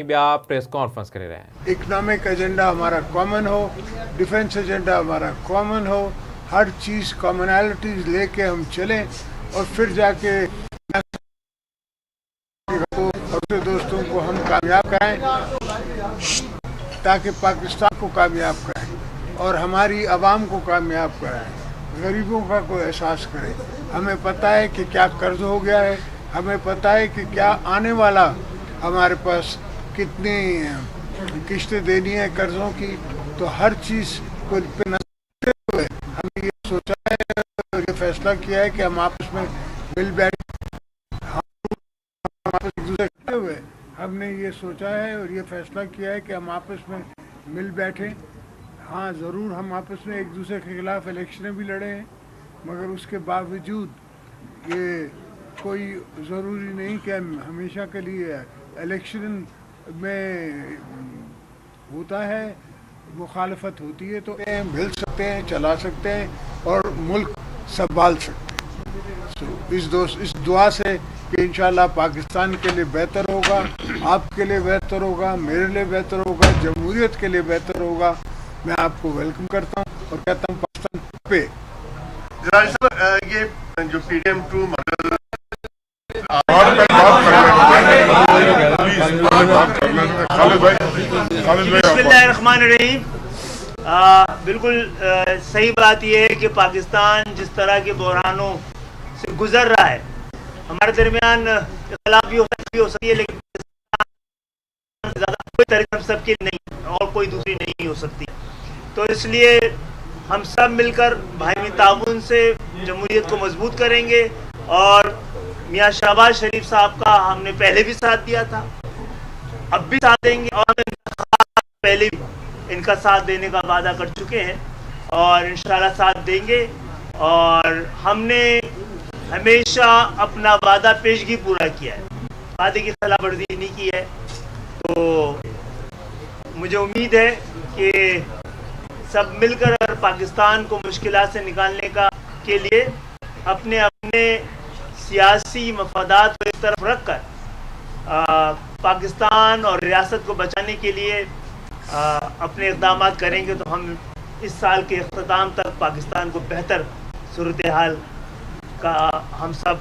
بھی آپ press conference کرے رہے ہیں. اکنامک ایجنڈا ہمارا کامن ہو, ڈیفنس ایجنڈا ہمارا کامن ہو, ہر چیز کامنالٹیز لے کے ہم چلیں اور پھر جا کے اپنے دوستوں کو ہم کامیاب کرائیں تاکہ پاکستان کو کامیاب کرائیں اور ہماری عوام کو کامیاب کرائیں, غریبوں کا کوئی احساس کریں. ہمیں پتہ ہے کہ کیا قرض ہو گیا ہے, ہمیں پتہ ہے کہ کیا آنے والا ہمارے پاس کتنی قسطیں دینی ہیں قرضوں کی. تو ہر چیز کو پہ نظر رکھتے ہوئے ہم نے یہ سوچا ہے اور یہ فیصلہ کیا ہے کہ ہم آپس میں مل بیٹھے ہم نے یہ سوچا ہے اور یہ فیصلہ کیا ہے کہ ہم آپس میں مل بیٹھیں. ہاں ضرور ہم آپس میں ایک دوسرے کے خلاف الیکشنیں بھی لڑے ہیں, مگر اس کے باوجود یہ کوئی ضروری نہیں کہ ہم ہمیشہ کے لیے الیکشن میں ہوتا ہے مخالفت ہوتی ہے تو مل سکتے ہیں, چلا سکتے ہیں اور ملک سنبھال سکتے ہیں. اس دعا سے کہ انشاءاللہ پاکستان کے لیے بہتر ہوگا, آپ کے لیے بہتر ہوگا, میرے لیے بہتر ہوگا, جمہوریت کے لیے بہتر ہوگا. میں آپ کو ویلکم کرتا ہوں اور کہتا ہوں پاکستان پہ. یہ جو پی ڈی ایم 2 بسم اللہ الرحمن الرحیم. بالکل صحیح بات یہ ہے کہ پاکستان جس طرح کے بحرانوں سے گزر رہا ہے, ہمارے درمیان اختلاف بھی ہو سکتی ہے لیکن زیادہ کوئی طریقہ ہم سب کے نہیں اور کوئی دوسری نہیں ہو سکتی. تو اس لیے ہم سب مل کر باہمی تعاون سے جمہوریت کو مضبوط کریں گے اور میاں شہباز شریف صاحب کا ہم نے پہلے بھی ساتھ دیا تھا, اب بھی ساتھ دیں گے اور پہلے بھی ان کا ساتھ دینے کا وعدہ کر چکے ہیں اور انشاءاللہ ساتھ دیں گے. اور ہم نے ہمیشہ اپنا وعدہ پیشگی پورا کیا ہے, وعدے کی خلاف ورزی نہیں کی ہے. تو مجھے امید ہے کہ سب مل کر اگر پاکستان کو مشکلات سے نکالنے کے لیے اپنے سیاسی مفادات کو ایک طرف رکھ کر پاکستان اور ریاست کو بچانے کے لیے اپنے اقدامات کریں گے تو ہم اس سال کے اختتام تک پاکستان کو بہتر صورتحال کا ہم سب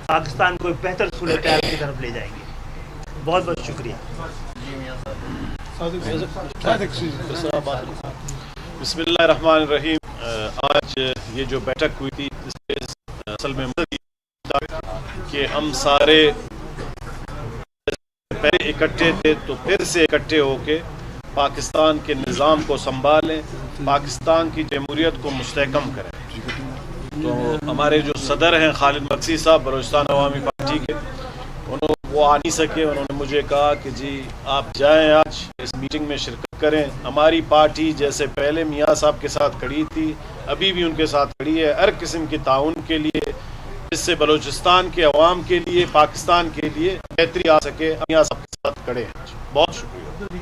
پاکستان کو ایک بہتر صورتحال کی طرف لے جائیں گے. بہت بہت شکریہ. بسم اللہ الرحمن الرحیم. آج یہ جو بیٹھک ہوئی تھی اس سے اصل میں کہ ہم سارے پہلے اکٹھے تھے تو پھر سے اکٹھے ہو کے پاکستان کے نظام کو سنبھالیں, پاکستان کی جمہوریت کو مستحکم کریں. تو ہمارے جو صدر ہیں خالد مقصی صاحب بلوچستان عوامی پارٹی کے, وہ آ نہیں سکے. انہوں نے مجھے کہا کہ جی آپ جائیں آج اس میٹنگ میں شرکت کریں. ہماری پارٹی جیسے پہلے میاں صاحب کے ساتھ کھڑی تھی ابھی بھی ان کے ساتھ کھڑی ہے, ہر قسم کے تعاون کے لیے جس سے بلوچستان کے عوام کے لیے پاکستان کے لیے بہتری آ سکے. میاں صاحب کے ساتھ کھڑے ہیں. بہت شکریہ.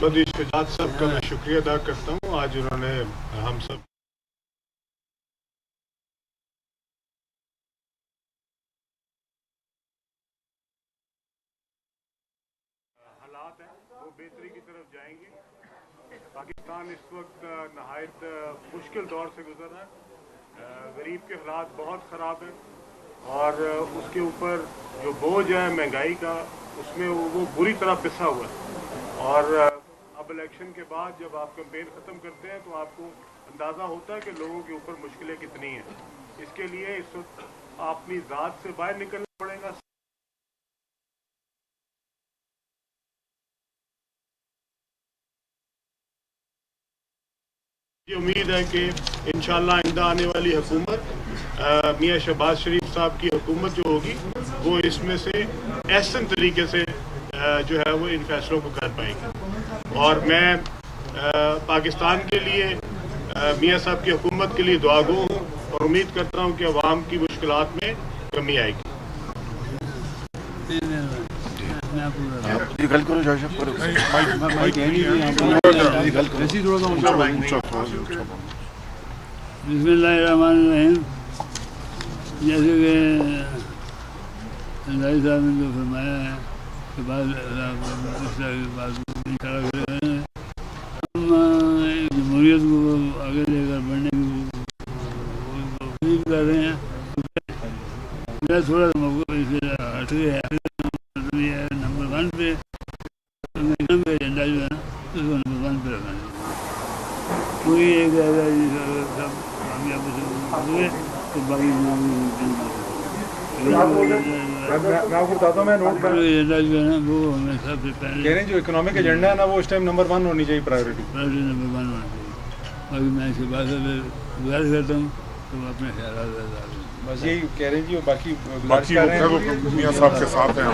چودھری شجاعت صاحب کا میں شکریہ ادا کرتا ہوں. آج انہوں نے ہم سب حالات ہیں وہ بہتری کی طرف جائیں گے. پاکستان اس وقت نہایت مشکل دور سے گزر رہا ہے. غریب کے حالات بہت خراب ہیں اور اس کے اوپر جو بوجھ ہے مہنگائی کا اس میں وہ بری طرح پسا ہوا ہے. اور اب الیکشن کے بعد جب آپ کیمپین ختم کرتے ہیں تو آپ کو اندازہ ہوتا ہے کہ لوگوں کے اوپر مشکلیں کتنی ہیں. اس کے لیے اس وقت اپنی ذات سے باہر نکلنا پڑے گا. یہ امید ہے کہ انشاءاللہ آئندہ آنے والی حکومت میاں شہباز شریف صاحب کی حکومت جو ہوگی وہ اس میں سے احسن طریقے سے جو ہے وہ ان فیصلوں کو کر پائے گی. اور میں پاکستان کے لیے میاں صاحب کی حکومت کے لیے دعا گو ہوں اور امید کرتا ہوں کہ عوام کی مشکلات میں کمی آئے گی. بسم اللہ الرحمن الرحیم. جیسے کہ صاحب نے جو فرمایا ہے کے بعد ہم جمہوریت کو آگے لے کر بڑھنے کی کوشش کر رہے ہیں. میرا تھوڑا سا موقع اس سے ہٹ گیا ہے. نمبر 1 پہ ایجنڈا جو ہے نا اس کو نمبر 1 پہ رکھنا ہے. کوئی ایک سب کامیاب ہوئے تو باقی میں آپ کو بتاتا ہوں. میں نوٹ کر ایجنڈا جو ہے نا وہ ہمیں سب سے پہلے کہہ رہے ہیں جو اکنامک ایجنڈا ہے نا وہ اس ٹائم نمبر 1 ہونی چاہیے پرائیورٹی. نمبر 1 ہونا چاہیے. باقی میں اس کے بعد گزارش کرتا ہوں تو اپنے خیالات بتا دوں. بس یہی کہہ رہے ہیں جی. باقی میاں صاحب کے ساتھ ہیں.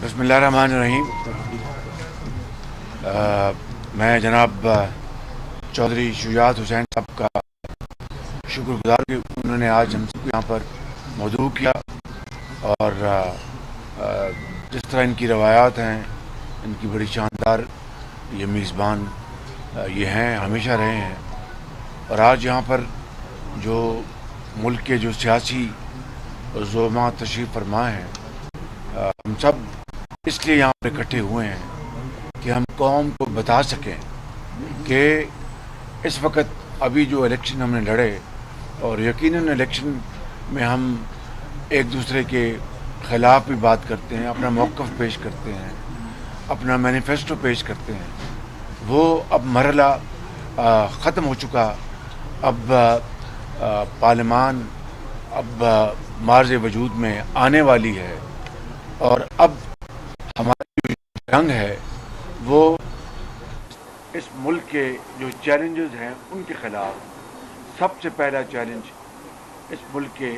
بسم اللہ الرحمن الرحیم. میں جناب چودھری شجاعت حسین صاحب کا شکر گزار کہ انہوں نے آج ہم سب کو یہاں پر مدعو کیا. اور جس طرح ان کی روایات ہیں ان کی بڑی شاندار یہ میزبان یہ ہیں ہمیشہ رہے ہیں. اور آج یہاں پر جو ملک کے جو سیاسی زعماء تشریف فرما ہیں ہم سب اس لیے یہاں پر اکٹھے ہوئے ہیں کہ ہم قوم کو بتا سکیں کہ اس وقت ابھی جو الیکشن ہم نے لڑے اور یقیناً الیکشن میں ہم ایک دوسرے کے خلاف بھی بات کرتے ہیں, اپنا موقف پیش کرتے ہیں, اپنا مینیفیسٹو پیش کرتے ہیں, وہ اب مرحلہ ختم ہو چکا. اب پارلیمان اب مارز وجود میں آنے والی ہے اور اب ہماری جو جنگ ہے وہ اس ملک کے جو چیلنجز ہیں ان کے خلاف سب سے پہلا چیلنج اس ملک کے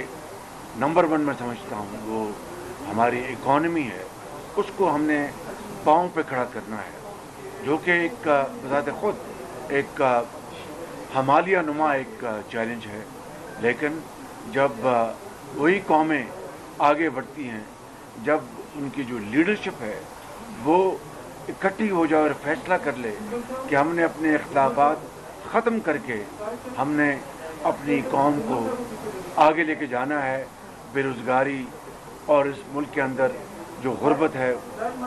نمبر 1 میں سمجھتا ہوں وہ ہماری اکانومی ہے. اس کو ہم نے پاؤں پہ کھڑا کرنا ہے جو کہ ایک بذات خود ایک ہمالیہ نما ایک چیلنج ہے. لیکن جب وہی قومیں آگے بڑھتی ہیں, جب ان کی جو لیڈرشپ ہے وہ اکٹھی ہو جائے اور فیصلہ کر لے کہ ہم نے اپنے اختلافات ختم کر کے ہم نے اپنی قوم کو آگے لے کے جانا ہے, بے روزگاری اور اس ملک کے اندر جو غربت ہے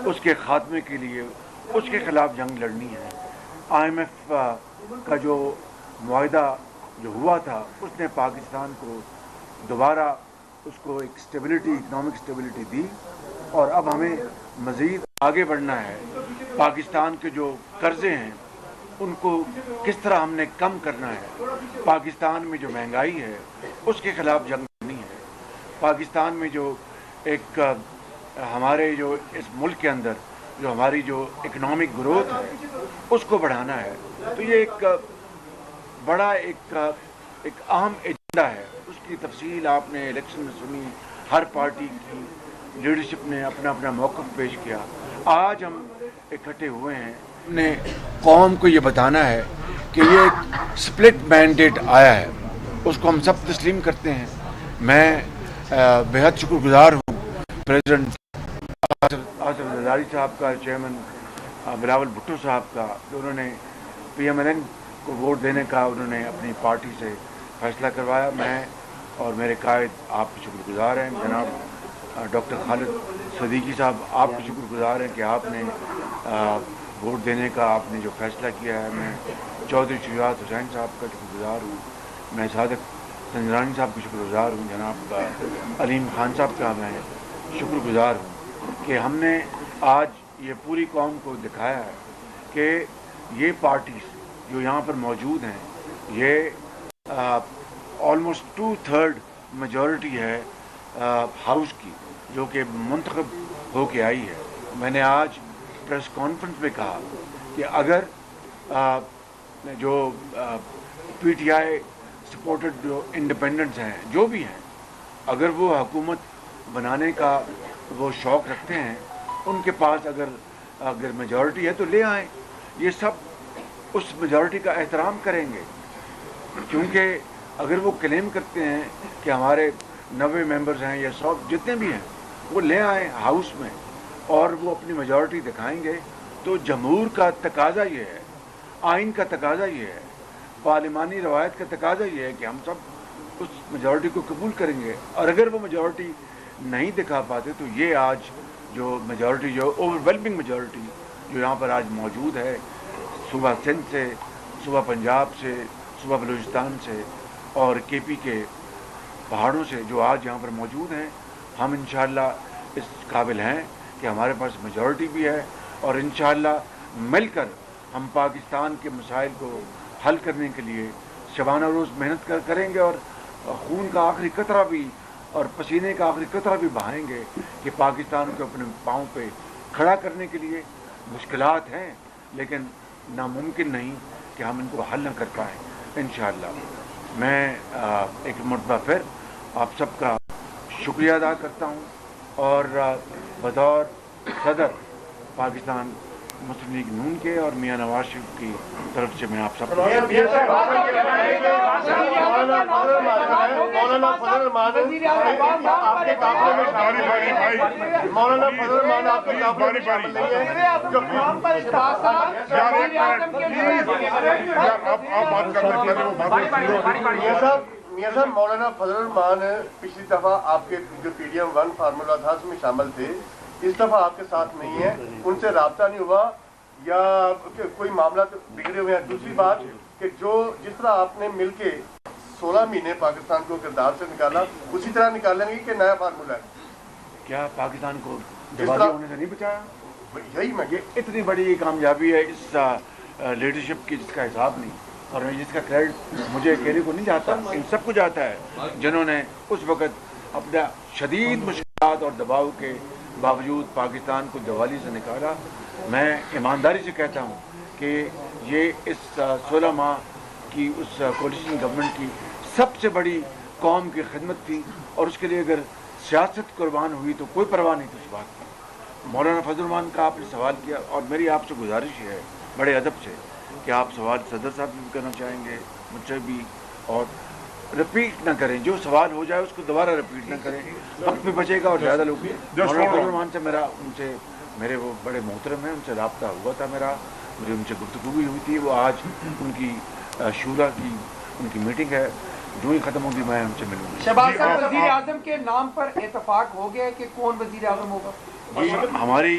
اس کے خاتمے کے لیے اس کے خلاف جنگ لڑنی ہے. IMF کا جو معاہدہ جو ہوا تھا اس نے پاکستان کو دوبارہ اس کو ایک اسٹیبلٹی, اکنامک اسٹیبلٹی دی اور اب ہمیں مزید آگے بڑھنا ہے. پاکستان کے جو قرضے ہیں ان کو کس طرح ہم نے کم کرنا ہے. پاکستان میں جو مہنگائی ہے اس کے خلاف جنگ کرنی ہے. پاکستان میں جو ایک ہمارے جو اس ملک کے اندر جو ہماری جو اکنامک گروتھ ہے اس کو بڑھانا ہے. تو یہ ایک بڑا ایک اہم ایجنڈا ہے. اس کی تفصیل آپ نے الیکشن میں سنی, ہر پارٹی کی لیڈرشپ نے اپنا اپنا موقف پیش کیا. آج ہم اکٹھے ہوئے ہیں, ہم نے قوم کو یہ بتانا ہے کہ یہ ایک سپلٹ مینڈیٹ آیا ہے, اس کو ہم سب تسلیم کرتے ہیں. میں بہت شکر گزار ہوں پریزیڈنٹ آصف زرداری صاحب کا, چیئرمین بلاول بھٹو صاحب کا, جو انہوں نے PMLN کو ووٹ دینے کا انہوں نے اپنی پارٹی سے فیصلہ کروایا. میں اور میرے قائد آپ کے شکر گزار ہیں. جناب ڈاکٹر خالد صدیقی صاحب آپ کے شکر گزار ہیں کہ آپ نے ووٹ دینے کا آپ نے جو فیصلہ کیا ہے. میں چودھری شجاعت حسین صاحب کا شکر گزار ہوں. میں صادق سنجرانی صاحب کا شکر گزار ہوں. جناب علیم خان صاحب کا میں شکر گزار ہوں کہ ہم نے آج یہ پوری قوم کو دکھایا ہے کہ یہ پارٹیز جو یہاں پر موجود ہیں یہ آلموسٹ 2/3 میجورٹی ہے ہاؤس کی جو کہ منتخب ہو کے آئی ہے. میں نے آج پریس کانفرنس میں کہا کہ اگر جو PTI سپورٹڈ جو انڈیپینڈنٹس ہیں جو بھی ہیں, اگر وہ حکومت بنانے کا وہ شوق رکھتے ہیں, ان کے پاس اگر میجورٹی ہے تو لے آئیں. یہ سب اس میجورٹی کا احترام کریں گے, کیونکہ اگر وہ کلیم کرتے ہیں کہ ہمارے 90 ممبرز ہیں یا 100 جتنے بھی ہیں وہ لے آئیں ہاؤس میں اور وہ اپنی میجورٹی دکھائیں گے, تو جمہور کا تقاضا یہ ہے, آئین کا تقاضا یہ ہے, پارلیمانی روایت کا تقاضا یہ ہے کہ ہم سب اس میجورٹی کو قبول کریں گے. اور اگر وہ میجورٹی نہیں دکھا پاتے تو یہ آج जो मेजॉरिटी, जो ओवरवेलमिंग मेजॉरिटी जो यहाँ पर आज मौजूद है, सुबह सिंध से, सुबह पंजाब से, सुबह बलूचिस्तान से और केपी के पहाड़ों से जो आज यहाँ पर मौजूद हैं, हम इंशाअल्लाह इस काबिल हैं कि हमारे पास मेजॉरिटी भी है और इंशाअल्लाह मिलकर हम पाकिस्तान के मसाइल को हल करने के लिए शबाना रोज़ मेहनत करेंगे और खून का आखिरी कतरा भी और पसीने का आखिरी कतरा भी बहाएंगे कि पाकिस्तान को अपने पाँव पे खड़ा करने के लिए। मुश्किलात हैं लेकिन नामुमकिन नहीं कि हम इनको हल न कर पाएँ इंशाअल्लाह। मैं एक मरतबा फिर आप सबका शुक्रिया अदा करता हूँ और बतौर सदर पाकिस्तान मुस्लिम लीग नून के और मियां नवाज शरीफ की तरफ से मैं आप सबको मियां साहब, मौलाना फजलुर रहमान पिछली दफा आपके जो PDM 1 फार्मूला था उसमें शामिल थे, इस दफा आपके साथ नहीं है, उनसे राब्ता नहीं हुआ या कोई मामला तो बिगड़े हुए हैं? दूसरी बात कि जिस तरह आपने मिलके 16 महीने पाकिस्तान को किरदार से निकाला, उसी तरह निकालेंगे कि नया फार्मूला है? क्या पाकिस्तान को दिवालिया होने से नहीं बचाया? यही मैं, ये इतनी बड़ी कामयाबी है इस लीडरशिप की जिसका हिसाब नहीं, और जिसका क्रेडिट मुझे अकेले को नहीं जाता, इन सबको जाता है जिन्होंने उस वक़्त अपना शदीद मुश्किलात और दबाव के बावजूद पाकिस्तान को दिवाली से निकाला। मैं ईमानदारी से कहता हूँ कि ये इस 16 माह की उस कोलिशन गवर्नमेंट की सबसे बड़ी कौम की खिदमत थी और उसके लिए अगर सियासत कुर्बान हुई तो कोई परवाह नहीं थी उस बात की। मौलाना फजलुर रहमान का आपने सवाल किया और मेरी आपसे गुजारिश है बड़े अदब से कि आप सवाल सदर साहब भी करना चाहेंगे, मुझसे भी, और रिपीट ना करें, जो सवाल हो जाए उसको दोबारा रिपीट ना करें, वक्त भी बचेगा और ज़्यादा लोग। मौलाना फजलुर रहमान से मेरे वो बड़े मोहतरम हैं, उनसे रब्ता हुआ था मेरा, मुझे उनसे गुफ्तगू भी हुई थी। वो आज उनकी शूरा की उनकी मीटिंग है, जो ही ख़त्म होगी मैं उनसे मिलूँगा। शहबाज साहब, वज़ीर आज़म के नाम पर इत्तेफाक हो गया है कि कौन वज़ीर आज़म होगा? जी, हमारी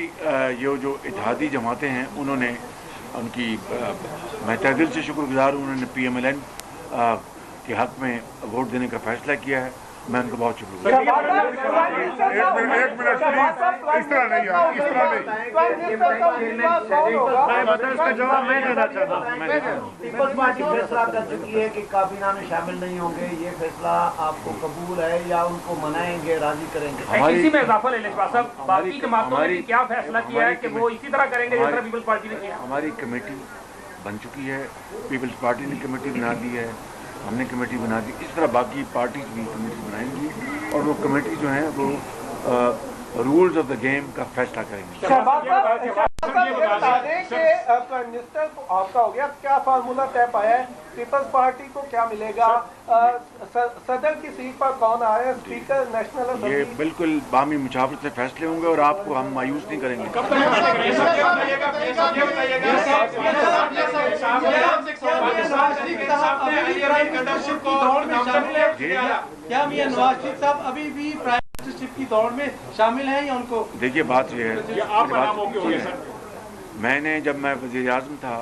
ये जो इत्तेहादी जमातें हैं उन्होंने उनकी मैं तहे दिल से शुक्रगुजार हूँ, उन्होंने PMLN के हक़ में वोट देने का फैसला किया है, मैं उनको बहुत शुक्रिया। एक मिनट प्लीज, इस तरह नहीं यार, इस तरह नहीं। पीपल्स पार्टी फैसला कर चुकी है कि काबीना में शामिल नहीं होंगे, ये फैसला आपको कबूल है या उनको मनाएंगे, राजी करेंगे? इसी में इजाफा ले लें साहब, बाकी जमातों ने क्या फैसला किया है कि वो इसी तरह करेंगे जिस तरह पीपल्स पार्टी ने किया? हमारी कमेटी बन चुकी है, पीपल्स पार्टी ने कमेटी बना दी है, हमने कमेटी बना दी, इस तरह बाकी पार्टीज भी कमेटी बनाएंगी और वो कमेटी जो है वो रूल्स ऑफ द गेम का फैसला करेंगे। मिनिस्टर आपका हो गया, क्या फार्मूला तय पाया है? पीपल्स पार्टी को क्या मिलेगा? सदर की सीट पर कौन आ रहा है? Speaker national assembly? ये बिल्कुल बामी मुशावरत से फैसले होंगे और आपको हम मायूस नहीं करेंगे। क्या मियां नवाज शरीफ साहब अभी भी प्राइम मिनिस्टरशिप की दौड़ में शामिल हैं या उनको? देखिए, बात ये है, मैंने जब मैं वज़ीर आज़म था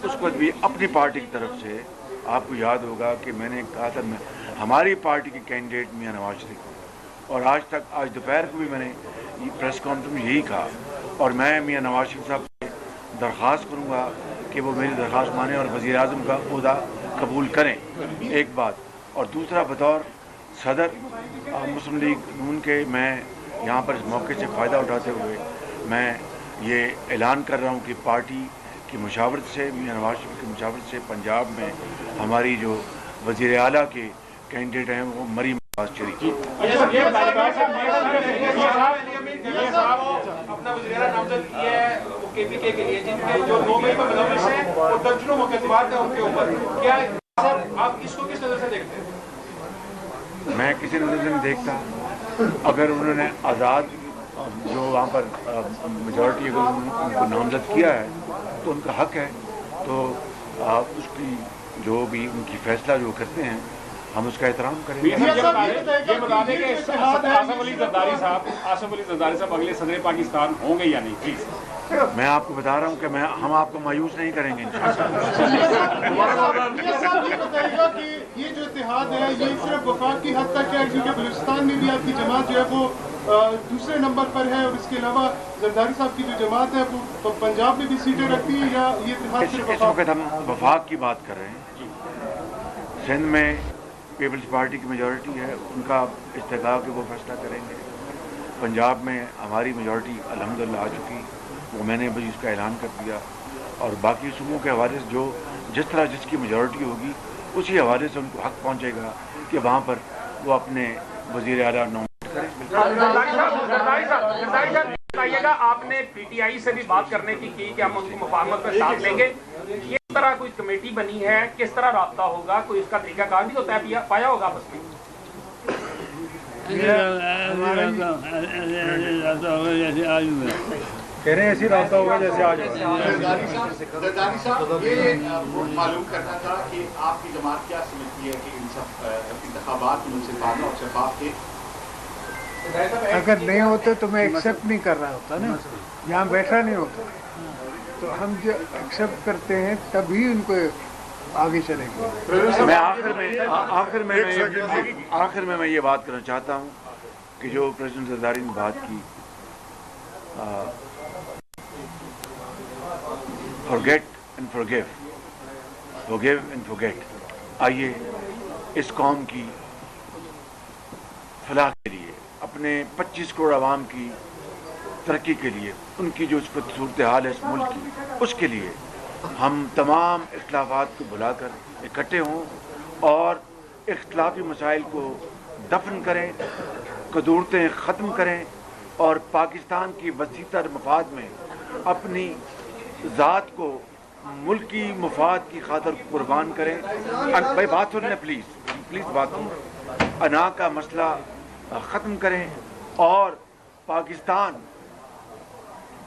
उस वक्त भी अपनी पार्टी की तरफ से, आपको याद होगा कि मैंने कहा था हमारी पार्टी के कैंडिडेट मियां नवाज शरीफ, और आज दोपहर को भी मैंने प्रेस कॉन्फ्रेंस में यही कहा, और मैं मियां नवाज शरीफ साहब से दरख्वास्त करूँगा कि वो मेरी दरख्वास्त माने और वज़ीर आज़म का ओहदा कबूल करें, एक बात। और दूसरा, बतौर सदर मुस्लिम लीग नून के मैं यहाँ पर इस मौके से फ़ायदा उठाते हुए मैं ये ऐलान कर रहा हूँ कि पार्टी की मुशावरत से, मियां नवाज शरीफ की मुशावरत से पंजाब में हमारी जो वज़ीर आला के कैंडिडेट हैं वो मरीम नवाज शरीफ। अपना वज़ीर नामज़द किया है KPK के लिए, जिनके जो 9 मई पर मुलव्वस हैं और दर्जनों मुकदमात हैं उनके ऊपर, क्या आप इसको किस नज़र से देखते हैं? मैं किसी नज़र से नहीं देखता। अगर उन्होंने आज़ाद जो वहाँ पर मेजॉरिटी अगर उनको नामज़द किया है तो उनका हक़ है, तो उसकी जो भी उनकी फ़ैसला जो करते हैं हम उसका एहतराम करेंगे। ये बता दें कि आसिफ अली जरदारी साहब अगले सदर पाकिस्तान होंगे या नहीं, प्लीज। मैं आपको बता रहा हूँ कि हम आपको मायूस नहीं करेंगे ये बताइएगा कि ये जो इत्तेहाद है ये सिर्फ वफाक की हद तक है, क्योंकि बलूचिस्तान में भी आपकी जमात जो है वो दूसरे नंबर पर है, और इसके अलावा जरदारी साहब की जो जमात है वो पंजाब में भी सीटें रखती है, या ये इत्तेहाद सिर्फ इस वक्त हम वफाक की बात कर रहे हैं। सिंध में पीपल्स पार्टी की मेजॉरिटी है, उनका इस्तेहकाक वो फैसला करेंगे। पंजाब में हमारी मेजॉरिटी अल्हम्दुलिल्लाह आ चुकी, वो मैंने भी इसका ऐलान कर दिया, और बाकी सूबों के हवाले से जो जिस तरह जिसकी मेजॉरिटी होगी उसी हवाले से उनको हक पहुंचेगा कि वहाँ पर वो अपने वज़ीर आला नॉमिनेट करें। बताइएगा, आपने पीटीआई से भी बात करने की कि हम उनकी मुफाहमत में साथ लेंगे, किस तरह कोई कमेटी बनी है, किस तरह राब्ता होगा, कोई इसका तरीकाकार भी होता है पाया होगा आपस में? जैसे आज हुआ कह रहे हैं ऐसी रास्ता होगा जैसे आज। जरदारी साहब, ये मालूम करना था कि आपकी जमात क्या समझती है कि इन सब इंतखाबात मुनसिफाना और शफाफ थे? अगर नहीं होते तो मैं एक्सेप्ट नहीं कर रहा होता ना, यहाँ बैठा नहीं होता, तो हम जो एक्सेप्ट करते हैं तभी उनको आगे चलेंगे। मैं आखिर में मैं ये बात करना चाहता हूँ कि जो प्रेसिडेंट जरदारी ने बात की, forget and forgive, forgive and forget. आइए इस कौम की फलाह के लिए, अपने 25 करोड़ आवाम की तरक्की के लिए, उनकी जो सूरत हाल है इस मुल्क की, उसके लिए हम तमाम इख्तिलाफात को भुलाकर इकट्ठे हों और इख्तिलाफी मसाइल को दफन करें, कदूरतें ख़त्म करें और पाकिस्तान की वसीतर मफाद में अपनी ज़ात को मुल्की मफाद की खातर कुर्बान करें। भाई बात सुन लें प्लीज़ बात सुन। अना का मसला ख़त्म करें और पाकिस्तान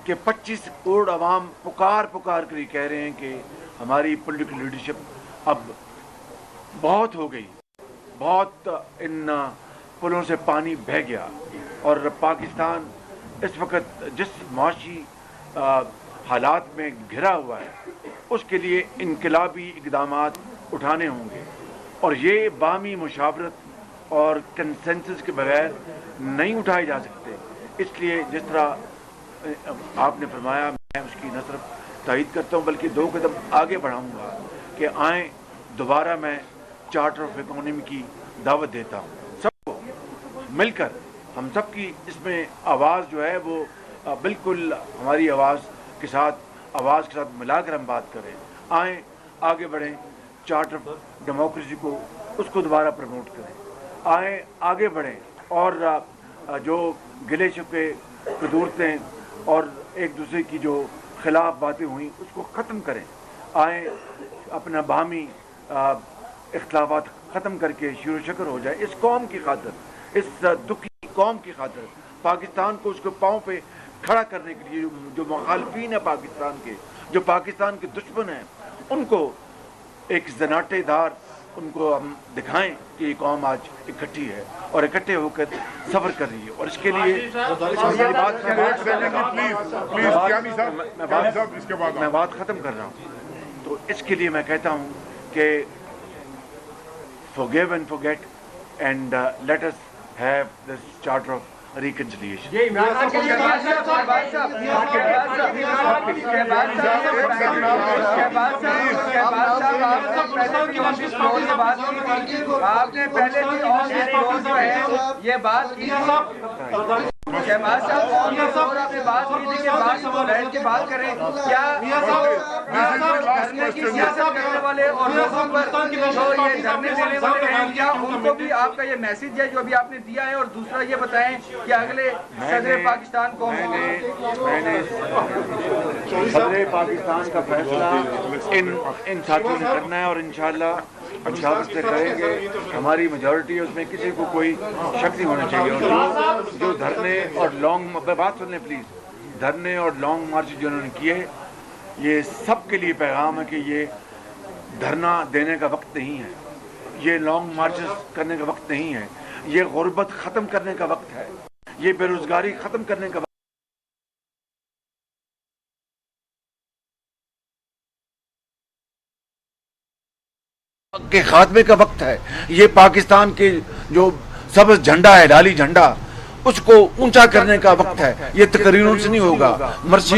के 25 करोड़ अवाम पुकार कर कह रहे हैं कि हमारी पॉलिटिकल लीडरशिप अब बहुत हो गई, बहुत इन पुलों से पानी बह गया, और पाकिस्तान इस वक्त जिस माशी हालात में घिरा हुआ है उसके लिए इनकलाबी इक़दामात उठाने होंगे, और ये बामी मुशावरत और कंसेंसस के बगैर नहीं उठाए जा सकते। इसलिए जिस तरह आपने फरमाया, मैं उसकी न सिर्फ तायीद करता हूँ बल्कि 2 कदम आगे बढ़ाऊँगा कि आएँ दोबारा मैं चार्टर ऑफ इकोनॉमी की दावत देता हूँ। सबको मिलकर हम सब की इसमें आवाज़ जो है वो बिल्कुल हमारी आवाज़ के साथ मिलाकर हम बात करें। आएँ आगे बढ़ें, चार्टर ऑफ डेमोक्रेसी को उसको दोबारा प्रमोट करें। आएँ आगे बढ़ें और जो गिले शिकवे कदूरतें और एक दूसरे की जो खिलाफ बातें हुई उसको ख़त्म करें। आएँ अपना बाहमी इख्तिलाफात ख़त्म करके शुरू शकर हो जाए इस कौम की खातिर, इस दुखी कौम की खातिर, पाकिस्तान को उसके पाँव पे खड़ा करने के लिए जो मुखालफीन है पाकिस्तान के, जो पाकिस्तान के दुश्मन हैं, उनको एक जनाटेदार उनको हम दिखाएं कि ये कौम आज इकट्ठी है और इकट्ठे होकर सफ़र कर रही है। और इसके लिए मैं बात ख़त्म कर रहा हूँ। तो इसके लिए मैं कहता हूँ कि forgive and forget and let us have this charter of reconciliation. आपने पहले भी ये बात आपने बात की थी कि बैठ के बात करें, क्या धरने की सियासत करने वाले और लोगों पर जो ये धरने देने वाले हैं, क्या उनको भी आपका ये मैसेज है जो अभी आपने दिया है? और दूसरा ये बताएं कि अगले सदर पाकिस्तान को मैंने सदर पाकिस्तान का फैसला इन साथियों ने करना है और इंशाअल्लाह अच्छा से करेंगे। हमारी मेजॉरिटी उसमें किसी को कोई शक नहीं होना चाहिए। और जो धरने और लॉन्ग, बात सुन लें प्लीज़, धरने और लॉन्ग मार्च जो उन्होंने किए, ये सब के लिए पैगाम है कि ये धरना देने का वक्त नहीं है। ये लॉन्ग मार्चेस करने का वक्त नहीं है, ये गुर्बत ख़त्म करने का वक्त है, ये बेरोज़गारी ख़त्म करने का के खात्मे का वक्त है। ये पाकिस्तान के जो सबज झंडा है, लाली झंडा, उसको ऊंचा करने का वक्त है। ये तकरीरों से नहीं होगा, मर्सियों